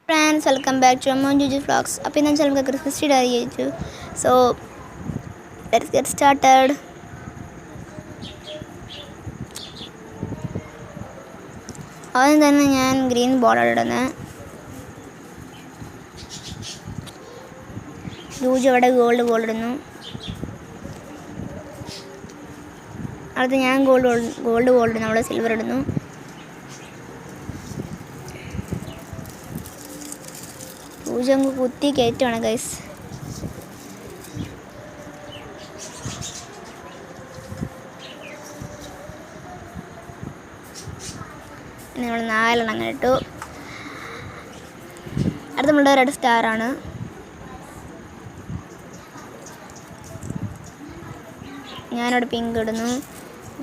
Friends, welcome back to Amon Juju Vlogs. അപ്പോൾ ഇന്ന് നമുക്ക് ക്രിസ്മസ് ട്രീ ഡയറി ചെയ്തു. So let's get started. ആദ്യം തന്നെ ഞാൻ ഗ്രീൻ ബോർഡർ ഇടുന്നത്. ജൂജ് അവിടെ ഗോൾഡ് ബോൾ ഇടുന്നു. അടുത്ത് ഞാൻ ഗോൾഡ് ബോൾ ഇടുന്നു. അവിടെ സിൽവർ ഇടുന്നു. ജൂജ് അങ്ങ് കുത്തി കയറ്റുവാണ് ഗൈസ്. നമ്മൾ 4 അങ്ങനെ ഇട്ടു. അടുത്ത നമ്മളുടെ റെഡ് സ്റ്റാറാണ്. ഞാനവിടെ പിങ്ക് ഇടുന്നു.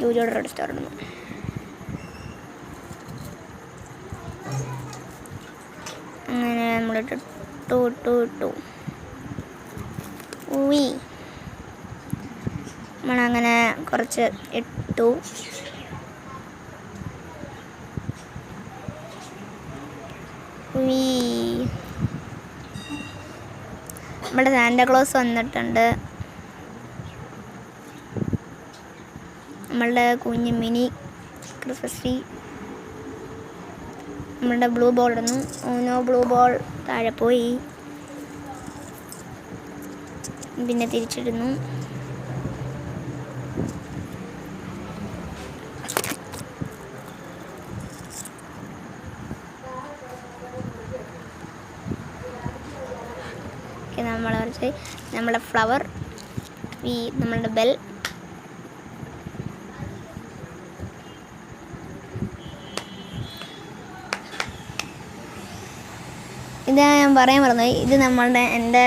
ജൂജോടെ റെഡ് സ്റ്റാർ ഇടുന്നു. അങ്ങനെ നമ്മളിട്ട് ഇട്ടു. നമ്മളങ്ങനെ കുറച്ച് ഇട്ടു. നമ്മുടെ സാന്റാക്ലോസ് വന്നിട്ടുണ്ട്. നമ്മളുടെ കുഞ്ഞ് മിനി ക്രിസ്മസ് ട്രീ. നമ്മളുടെ ബ്ലൂ ബോൾ ഇടുന്നു. ഓനോ ബ്ലൂ ബോൾ താഴെ പോയി. പിന്നെ തിരിച്ചിടുന്നു. നമ്മൾ കുറച്ച് നമ്മുടെ ഫ്ലവർ, നമ്മളുടെ ബെൽ, ഇത് ഞാൻ പറയാൻ പറഞ്ഞത്, ഇത് എൻ്റെ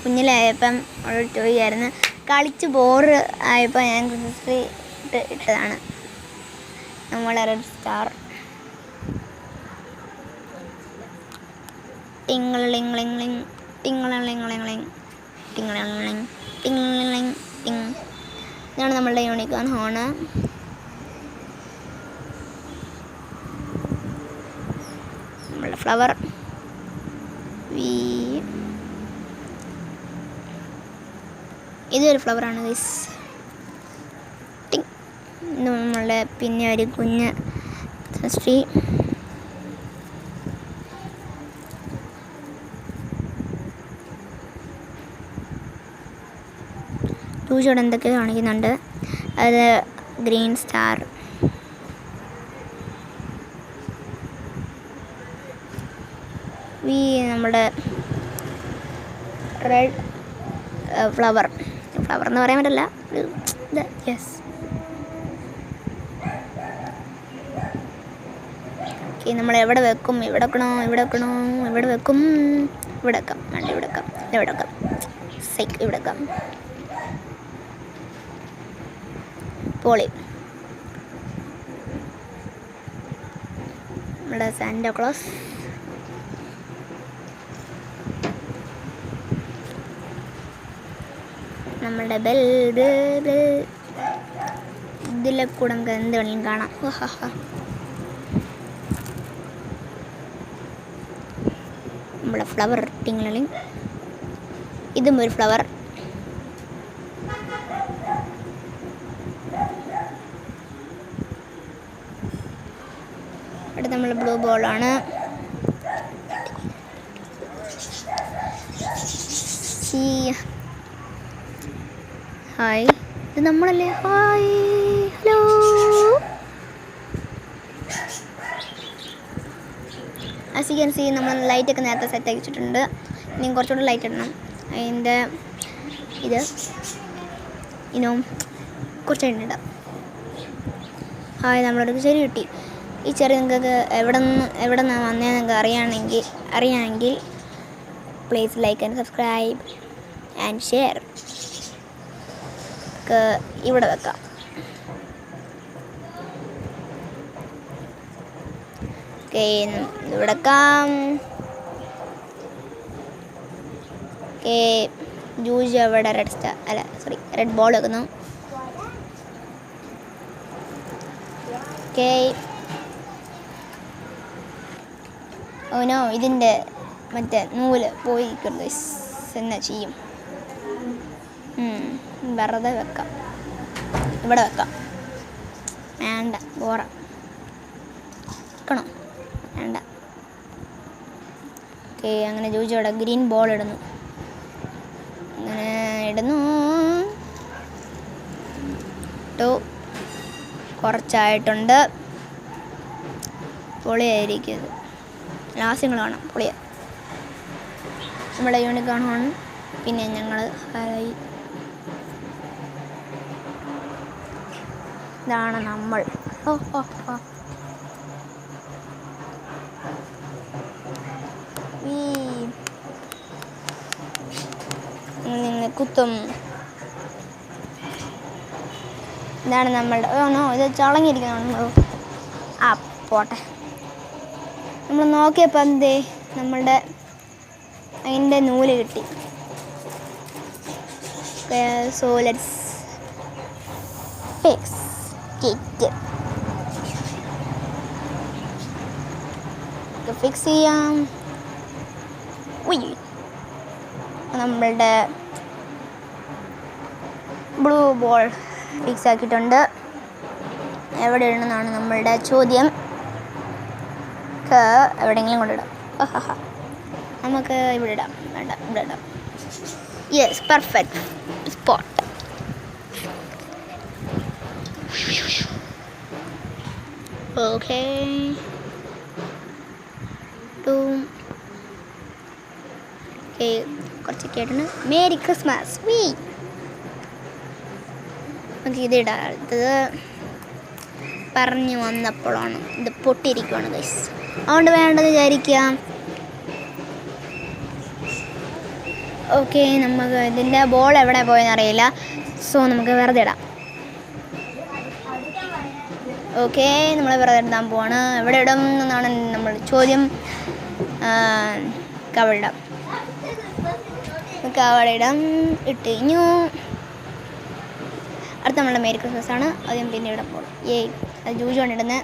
കുഞ്ഞിലായപ്പം ഒരു ടോയ് ആയിരുന്നു. കളിച്ച് ബോറ് ആയപ്പോൾ ഞാൻ ക്രിസ്മസ് ട്രീ ഇട്ടതാണ്. നമ്മളെ റെഡ് സ്റ്റാർ. ടിങ്ങളിളിങ് ഇതാണ് നമ്മളുടെ യൂണിക്കോൺ ഹോണ്. നമ്മളുടെ ഫ്ലവർ, ഇതൊരു ഫ്ലവറാണ് ഗൈസ്. നമ്മളുടെ പിന്നെ ഒരു കുഞ്ഞ് ക്രിസ്മസ് ട്രീ. ജൂജോടെ എന്തൊക്കെ കാണിക്കുന്നുണ്ട്. അത് ഗ്രീൻ സ്റ്റാർ. നമ്മുടെ റെഡ് ഫ്ലവർ എന്ന് പറയാൻ പറ്റില്ല. യെസ്. ഓക്കെ, നമ്മൾ എവിടെ വെക്കും? ഇവിടെ വെക്കണോ? ഇവിടെ വെക്കണോ? ഇവിടെ വെക്കും. ഇവിടെ വെക്കാം. വേണ്ട, ഇവിടെ വെക്കാം. ഇവിടെ വെക്കാം. ഇവിടെ വെക്കാം. പോളി. നമ്മുടെ സാന്റാക്ലോസ്. നമ്മളുടെ ബെൽ. ഇതിലെ കൂടെ നമുക്ക് എന്ത് വേണമെങ്കിലും കാണാം. നമ്മുടെ ഫ്ലവർ ടിങ്ങളിങ്. ഇതും ഒരു ഫ്ലവർ. അടുത്ത നമ്മൾ ബ്ലൂ ബോളാണ്. ഹായ്, ഇത് നമ്മളല്ലേ? Hi, hello. As you can see, നമ്മൾ ലൈറ്റൊക്കെ നേരത്തെ സെറ്റ് ആക്കി വെച്ചിട്ടുണ്ട്. ഇനി കുറച്ചുകൂടി ലൈറ്റ് ഇടണം. അതിൻ്റെ കുറച്ചായിട്ട് ഇടാം. ഹായ്, നമ്മളൊരു ചെറി കിട്ടി. ഈ ചെറി നിങ്ങൾക്ക് എവിടെ നിന്നാണ് വന്നതെന്ന് നിങ്ങൾക്ക് അറിയാമെങ്കിൽ please like and subscribe and share. ഇവിടെ വെക്കാം. ഓക്കെ, ഇവിടെ വെക്കാം. ഓക്കെ, ജൂജ് അവിടെ റെഡ് ബോൾ വെക്കുന്നു. ഓക്കെ, ഓനോ ഇതിൻ്റെ മറ്റേ നൂല് പോയി എന്നാ ചെയ്യും? വെറുതെ വെക്കാം, ഇവിടെ വെക്കാം. വേണ്ട, ബോറ വെക്കണോ? വേണ്ട. ഓക്കെ, അങ്ങനെ ജോജി അവിടെ ഗ്രീൻ ബോൾ ഇടുന്നു. അങ്ങനെ ഇടുന്നു. കുറച്ചായിട്ടുണ്ട്. പൊളിയായിരിക്കും ഇത്. ലാസ്റ്റ് നിങ്ങൾ കാണാം. പൊളിയ. നമ്മുടെ യൂണിക്കോൺ ഹോൺ. പിന്നെ ഞങ്ങൾ ഇതാണ് നമ്മൾ. നിന്ന് കുത്തും. ഇതാണ് നമ്മളുടെ. ഇത് ചളങ്ങിയിരിക്കുന്നതാണോ? പോട്ടെ. നമ്മൾ നോക്കിയപ്പോൾ എന്തേ നമ്മളുടെ അതിൻ്റെ നൂല് കിട്ടി. So let's fix it. Fix ചെയ്യാം. നമ്മളുടെ ബ്ലൂ ബോൾ ഫിക്സ് ആക്കിയിട്ടുണ്ട്. എവിടെ ഇടണമെന്നാണ് നമ്മളുടെ ചോദ്യം. എവിടെയെങ്കിലും കൊണ്ടിടാം. നമുക്ക് ഇവിടെ ഇടാം. വേണ്ട, ഇവിടെ ഇടാം. Yes, perfect spot. ഓക്കെ, കുറച്ചൊക്കെ ആയിട്ടുണ്ട്. Merry Christmas. നമുക്ക് ഇതിടാം. അടുത്തത് പറഞ്ഞു വന്നപ്പോഴാണ് ഇത് പൊട്ടിയിരിക്കുകയാണ് ഗൈസ്. അതുകൊണ്ട് വേണ്ടത് വിചാരിക്കാം. ഓക്കെ, നമുക്ക് ഇതിൻ്റെ ബോൾ എവിടെ പോയെന്ന് അറിയില്ല. സോ നമുക്ക് വെറുതെ ഇടാം. ഓക്കെ, നമ്മൾ വെറുതെ ഇടാൻ പോവാണ്. എവിടെ ഇടും എന്നാണ് നമ്മൾ ചോദ്യം. കവളിടാം. കവളിടാം. ഇട്ട് കഴിഞ്ഞു. അടുത്ത നമ്മളുടെ മേരി ക്രിസ്മസ് ആണ്. അത് ഞാൻ പിന്നെ ഇടാൻ പോകും. അത് ജൂജാണ് ഇടുന്നത്.